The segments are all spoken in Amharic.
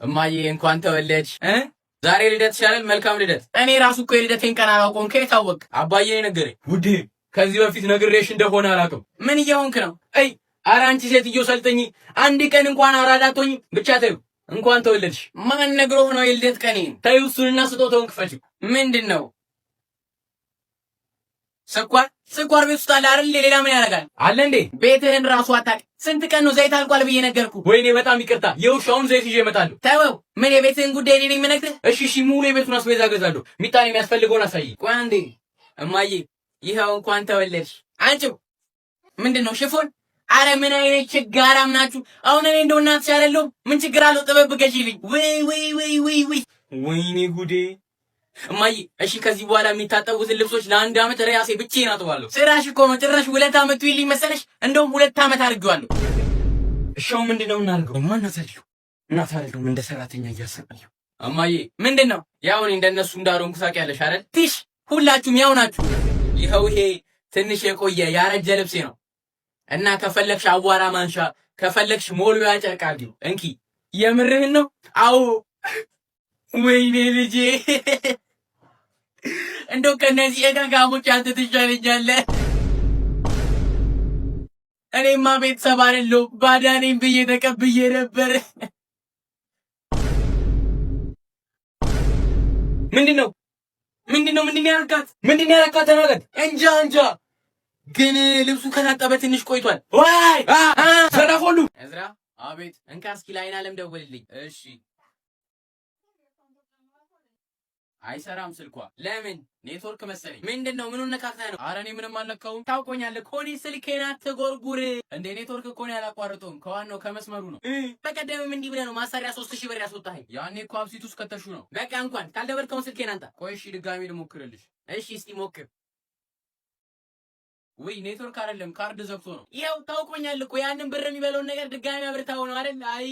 እማዬ እንኳን ተወለድሽ። ዛሬ ልደት ይሻላል። መልካም ልደት። እኔ ራሱ እኮ የልደቴን ቀን አላውቀውም። ከየት አወቅ? አባዬ ነገረኝ። ውዴ ከዚህ በፊት ነግሬሽ እንደሆነ አላውቅም። ምን እየሆንክ ነው? ኧረ አንቺ ሴትዮ ሰልጠኝ። አንድ ቀን እንኳን አራዳቶኝ ብቻ ተይው። እንኳን ተወለድሽ። ማን ነግሮህ ነው የልደት ቀኔን? ተይው እሱንና ስጦታውን ክፈችው። ምንድን ነው? ስኳር ቤት ውስጥ አለ አይደል? ሌላ ምን ያደርጋል? አለ እንዴ? ቤትህን ራሱ አታውቅ። ስንት ቀን ነው ዘይት አልቋል ብዬ ነገርኩ። ወይኔ በጣም ይቅርታ። የውሻውን ዘይት ይዤ እመጣለሁ። ተወው። ምን የቤትህን ጉዳይ እኔ ነኝ የምነግርህ? እሺ ሙሉ የቤቱን አስቤዛ እገዛለሁ። ሚጣን የሚያስፈልገውን አሳይ። ቆይ አንዴ እማዬ፣ ይኸው እንኳን ተወለድሽ። አንቺው ምንድን ነው ሽፎን? አረ ምን አይነት ችጋራም ናችሁ! አሁን እኔ እንደው እናትሽ አይደለሁም? ምን ችግር አለው? ጥበብ ገዢልኝ። ወይኔ ጉዴ! እማዬ እሺ ከዚህ በኋላ የሚታጠቡትን ልብሶች ለ1 ዓመት ራሴ ብቻዬን አጥባለሁ። ስራሽ እኮ ነው። ጭራሽ 2 ዓመት ይልኝ መሰለሽ? እንደውም 2 ዓመት አድርጌዋለሁ። እሺው ምንድነው እናድርገው? እናት አይደለሁም እንደ ሰራተኛ እያሰቃየሁ። እማዬ ምንድነው? ያው እኔ እንደነሱ እንዳልሆንኩ ታውቂያለሽ አይደል? ትሽ ሁላችሁም ያው ናችሁ። ይኸው ይሄ ትንሽ የቆየ ያረጀ ልብሴ ነው እና ከፈለግሽ አቧራ ማንሻ፣ ከፈለግሽ ሞልቢያ ጨርቅ አድርጊው። እንኪ። የምርህን ነው? አዎ። ወይኔ ልጄ እንደው ከነዚህ እጋጋሞች አንተ ትሻለኛለህ። እኔማ ቤተሰብ አይደለሁም ባዳ ነኝ ብዬ ተቀብዬ ነበር። ምንድነው ያልካት? ተናገር። እንጃ ግን ልብሱ ከታጠበ ትንሽ ቆይቷል። ወይ ሰራ ሁሉ እዝራ። አቤት። እንካ እስኪ ላይን አለም ደውልልኝ። እሺ። አይሰራም ስልኳ። ለምን? ኔትወርክ መሰለኝ። ምንድነው? ምኑን ነካክተህ ነው? ኧረ እኔ ምንም አልነካሁም። ታውቆኛለህ እኮ እኔ ስልኬን አትጎርጉር እንዴ። ኔትወርክ እኮ ነው ያላቋርጠውም። ከዋናው ከመስመሩ ነው። በቀደምም እንዲህ ብለህ ነው ማሰሪያ 3000 ብር ያስወጣኸኝ። ያኔ እኮ አብሲት ውስጥ ከተሹ ነው። በቃ እንኳን ካልደበርከውን ስልኬን አንጣ። ቆይ እሺ ድጋሚ ልሞክርልሽ። እሺ እስቲ ሞክር። ወይ ኔትወርክ አይደለም ካርድ ዘግቶ ነው። ይኸው ታውቆኛል እኮ ያንን ብር የሚበለውን ነገር ድጋሚ አብርታው ነው አይደል? አይ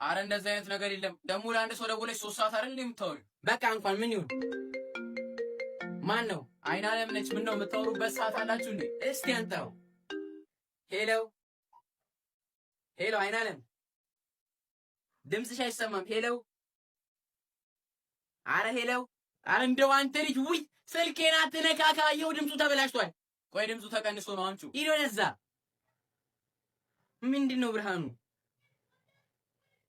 አረ እንደዛ አይነት ነገር የለም። ደግሞ ለአንድ ሰው ደውለሽ 3 ሰዓት አይደል የምታወሪው? በቃ እንኳን ምን ይሁን። ማን ነው? አይን አለም ነች። ምን ነው የምታወሩበት ሰዓት አላችሁ እንዴ? እስቲ አንተው። ሄሎ አይን አለም ድምፅሽ አይሰማም። ሄሎ አረ እንደው አንተ ልጅ ውይ ስልኬን አትነካካ። ይኸው ድምፁ ተበላሽቷል። ቆይ ድምፁ ተቀንሶ ነው። አንቺው ሂዶ ነዛ። ምንድነው ብርሃኑ?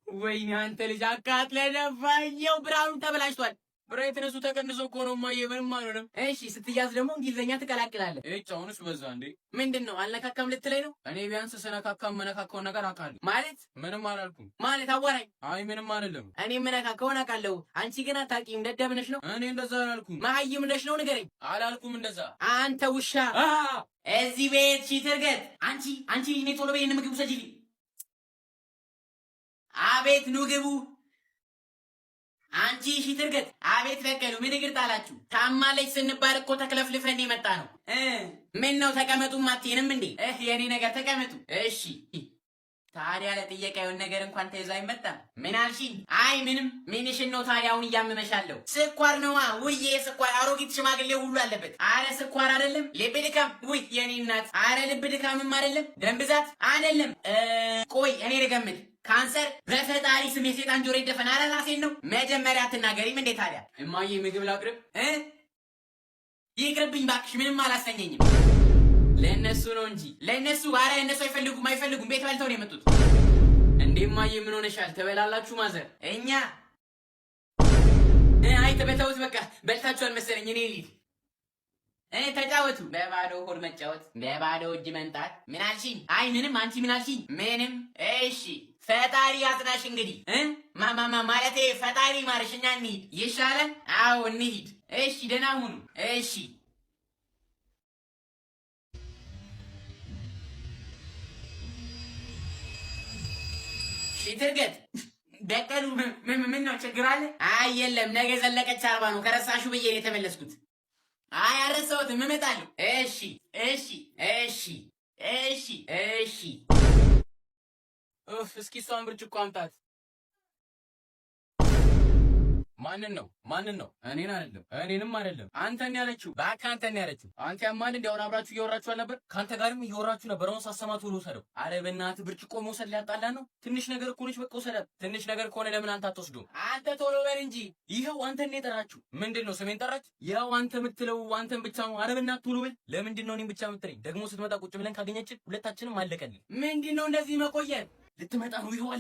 ወይኔ አንተ ልጅ አቃጥለህ ደፋየው። ብርሃኑ ተበላሽቷል። ብራይትነሱ ተቀንሶ እኮ ነው። ማየ ምንም አልሆነም። እሺ ስትያዝ ደግሞ እንግሊዘኛ ትቀላቅላለህ። አሁንስ በዛ እንዴ? ምንድነው አልነካካም ልትለኝ ነው? እኔ ቢያንስ ስነካካም መነካካውን ነገር አውቃለሁ። ማለት ምንም አላልኩም ማለት አዋራኝ። አይ ምንም አይደለም። እኔ መነካካውን አውቃለሁ። አንቺ ግን አታውቂም። ደደብ ነሽ ነው? እኔ እንደዛ አላልኩም። መሀይም ነሽ ነው? ንገረኝ። አላልኩም እንደዛ። አንተ ውሻ እዚህ ቤት ሽትርገት። አንቺ እኔ ቶሎ በይ ምግብ ሰጂልኝ። አቤት ኑ ግቡ። አንቺ ሽትርገት። አቤት በቀሉ ምን እግር ጣላችሁ? ታማለች ስንባል እኮ ተክለፍልፈን የመጣ ነው። ምን ነው ተቀመጡም አትይንም እንዴ? የኔ ነገር ተቀመጡ። እሺ ታዲያ ለጥያቄ የሆነ ነገር እንኳን ተይዞ አይመጣም። ምን አልሽኝ? አይ ምንም። ምንሽን ነው ታዲያ አሁን እያመመሻለሁ? ስኳር ነዋ። ውይ ስኳር አሮጊት ሽማግሌ ሁሉ አለበት። አረ ስኳር አይደለም ልብ ድካም። ውይ የኔ እናት። አረ ልብ ድካምም አይደለም ደም ብዛት አይደለም። ቆይ እኔ ልገምት። ካንሰር። በፈጣሪ ስም የሴጣን ጆሮ ይደፈን። አረ ራሴን ነው። መጀመሪያ አትናገሪም እንዴ ታዲያ? እማዬ ምግብ ላቅርብ? ይቅርብኝ ባክሽ፣ ምንም አላሰኘኝም። ለእነሱ ነው እንጂ ለእነሱ። አረ እነሱ አይፈልጉም። ቤት በልተው ነው የመጡት። እንዴ እማዬ ምን ሆነሻል? ተበላላችሁ ማዘር? እኛ አይ ተበተውት በቃ በልታችኋል መሰለኝ። እኔ ልሂድ። ተጫወቱ። በባዶ ሆድ መጫወት፣ በባዶ እጅ መንጣት። ምን አልሽኝ? አይ ምንም። አንቺ ምን አልሽኝ? ምንም። እሺ ፈጣሪ ያጽናሽ። እንግዲህ ማለቴ ፈጣሪ ማርሽኛ። እንሂድ ይሻላል። አዎ እንሂድ። እሺ ደህና ሁኑ። እሺ ሽትርገት። በቀሉ ምን ነው ችግር አለ? አይ የለም። ነገ ዘለቀች 40 ነው። ከረሳሹ ብዬ ነው የተመለስኩት። አይ አረሳሁትም፣ እመጣለሁ። እሺ እስኪ እሷን ብርጭቆ አምጣት። ማንን ነው? እኔን አይደለም፣ እኔንም አይደለም፣ አንተን ያለችው። እባክህ አንተን ያለችው። አንተ ያማል እንዴ? አሁን አብራችሁ እያወራችሁ አልነበር? ካንተ ጋርም እያወራችሁ ነበር። አሁን ሳሰማት ሁሉ ወሰደው። አረ በእናትህ ብርጭቆ መውሰድ ሊያጣላ ነው። ትንሽ ነገር እኮ ነች፣ በቃ ወሰዳት። ትንሽ ነገር ከሆነ ለምን አንተ አትወስዱም? አንተ ቶሎ በል እንጂ። ይኸው አንተን ነው የጠራችሁ። ምንድን ነው ስሜን ጠራች? ያው አንተ የምትለው አንተን ብቻ ነው። አረ በእናትህ ቶሎ በል። ለምንድን ነው እኔን ብቻ የምትለኝ? ደግሞ ስትመጣ ቁጭ ብለን ካገኘችን ሁለታችንም አለቀልን። ምንድን ነው እንደዚህ መቆየት? ልትመጣ ነው። ይኸው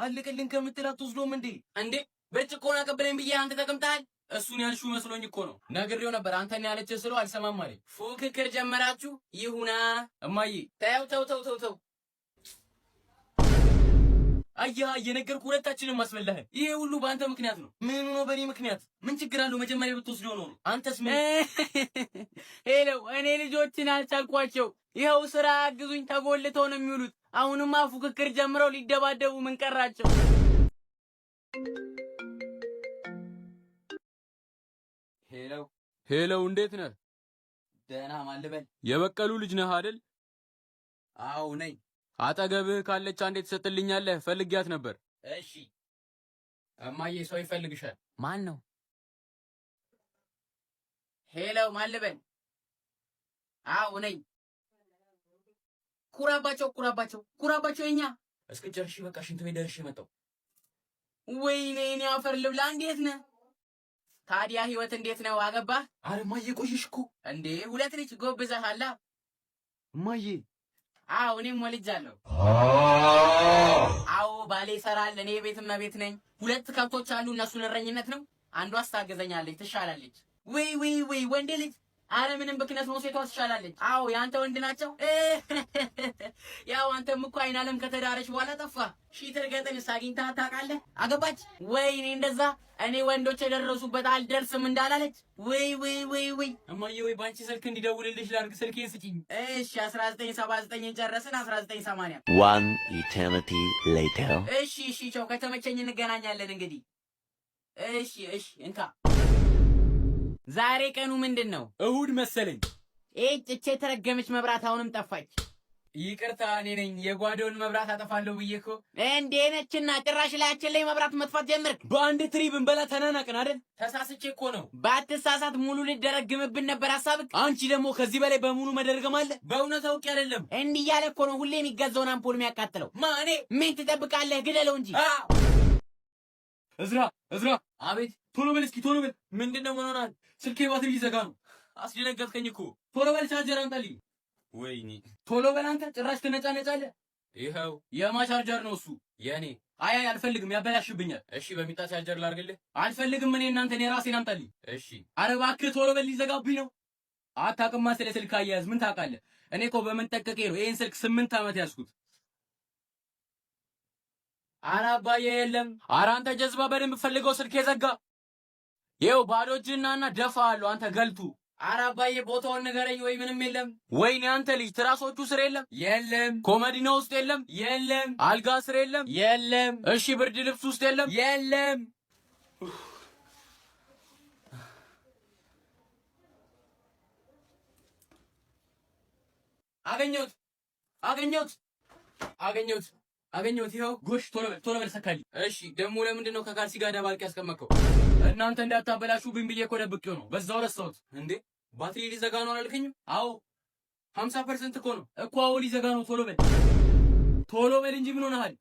አለቀልን ከምትል አትወስዶም እንዴ? እንዴ ብርጭቆን አቀብለኝ ብዬ አንተ ተቀምጠሃል። እሱን ያልሽው መስሎኝ እኮ ነው። ነግሬው ነበር። አንተን ያለችህ ስለው አልሰማም አለኝ። ፉክክር ጀመራችሁ? ይሁና እማዬ። ተው። አያ እየነገርኩህ ሁለታችንም አስበላህን። ይሄ ሁሉ በአንተ ምክንያት ነው። ምን ሆኖ በእኔ ምክንያት? ምን ችግር አለው? መጀመሪያ ብትወስደው ነው። አንተስ ምን? ሄሎ እኔ ልጆችን አልቻልኳቸው። ይኸው ስራ አግዙኝ ተጎልተው ነው የሚውሉት። አሁንማ ፉክክር ጀምረው ሊደባደቡ ምን ቀራቸው? ሄሎ እንዴት ነህ? ደህና ማን ልበል? የበቀሉ ልጅ ነህ አይደል? አዎ ነኝ። አጠገብህ ካለች አንዴ ትሰጥልኛለህ? ፈልጊያት ነበር። እሺ። እማዬ ሰው ይፈልግሻል። ማን ነው? ሄሎ ማን ልበል? አዎ ነኝ። ኩራባቸው የኛ። እስክጨርሺ በቃ ሽንት ቤት ደርሼ መጣሁ። ወይኔ እኔ አፈር ልብላ። እንዴት ነህ ታዲያ? ህይወት እንዴት ነው? አገባህ? አረ እማዬ ቆየሽ እኮ እንዴ። ሁለት ልጅ ጎብዘሃላ? እማዬ አዎ እኔም ወልጃለሁ። አዎ ባሌ ይሰራል፣ እኔ ቤት እመቤት ነኝ። ሁለት ከብቶች አሉ፣ እነሱን እረኝነት ነው። አንዷ ታገዘኛለች፣ ትሻላለች። ወይ ወንድ ልጅ። አረ ምንም ብክነት ነው፣ ሴቷ ትሻላለች። አዎ ያንተ ወንድ ናቸው። ያው አንተም እኮ አይን አለም ከተዳረች በኋላ ጠፋ። ሺትር ገጠንስ አግኝተህ ታውቃለህ? አገባች? ወይኔ እንደዛ እኔ ወንዶች የደረሱበት አልደርስም እንዳላለች። ወይ እማዬ፣ ወይ ባንቺ ስልክ እንዲደውልልሽ ላድርግ? ስልኬን ስጪኝ። እሺ 1979 ጨረስን። 1980 One eternity later. እሺ ቻው፣ ከተመቸኝ እንገናኛለን እንግዲህ። እሺ እንካ። ዛሬ ቀኑ ምንድን ነው? እሁድ መሰለኝ። እቺ የተረገመች መብራት አሁንም ጠፋች። ይቅርታ እኔ ነኝ የጓዶውን መብራት አጠፋለሁ ብዬ እኮ። እንዴ ነችና ጭራሽ ላያችን ላይ መብራት መጥፋት ጀመርክ። በአንድ ትሪ ብንበላ ተናናቅን አይደል? ተሳስቼ እኮ ነው። ባትሳሳት ሙሉ ልደረግምብን ነበር ሐሳብክ። አንቺ ደግሞ ከዚህ በላይ በሙሉ መደረግም አለ። በእውነት አውቄ አይደለም። እንዲህ እያለ እኮ ነው ሁሌ የሚገዛውን አምፖል የሚያቃጥለው። ማኔ ምን ትጠብቃለህ? ግደለው እንጂ። እዝራ። አቤት። ቶሎ በል እስኪ ቶሎ በል። ምንድነው? ምን ሆናል? ስልኬ ባትሪ ሊዘጋ ነው። አስደነገጥከኝ እኮ። ቶሎ በል ቻርጀር አምጣልኝ። ወይኔ ቶሎ በል አንተ፣ ጭራሽ ትነጫነጫለህ። ይኸው የማ ቻርጀር ነው እሱ? የኔ። አይ አልፈልግም፣ ያበላሽብኛል። እሺ በሚጣ ቻርጀር ላድርግልህ? አልፈልግም እኔ እናንተ፣ እኔ ራሴን አምጣልኝ። እሺ። ኧረ እባክህ ቶሎ በል፣ ሊዘጋብኝ ነው። አታውቅማ ስለ ስልክ አያያዝ ምን ታውቃለህ? እኔ እኮ በመንጠቀቄ ነው ይሄን ስልክ 8 ዓመት ያዝኩት። ኧረ አባዬ የለም። ኧረ አንተ ጀዝባ፣ በደንብ ፈልገው ስልክ የዘጋ። ይኸው ባዶ እጅህና ደፋሃለሁ አንተ ገልቱ። ኧረ አባዬ ቦታውን ንገረኝ። ወይ ምንም የለም። ወይኔ አንተ ልጅ ትራሶቹ ስር የለም። ኮመዲኖ ውስጥ የለም። አልጋ ስር የለም። እሺ ብርድ ልብስ ውስጥ የለም። አገኘሁት። ይኸው ጎሽ፣ ቶሎ በል ሰካልኝ። እሺ ደግሞ ለምንድን ነው ከካልሲ ጋር ደባልቅ ያስቀመጥከው? እናንተ እንዳታበላሹብኝ ብዬ እኮ ደብቄው ነው። በዛው ረሳሁት። እንዴ ባትሪ ሊዘጋ ነው አላልከኝም? አዎ 50% እኮ ነው እኮ። አዎ ሊዘጋ ነው። ቶሎ በል እንጂ ምን ሆነሃል?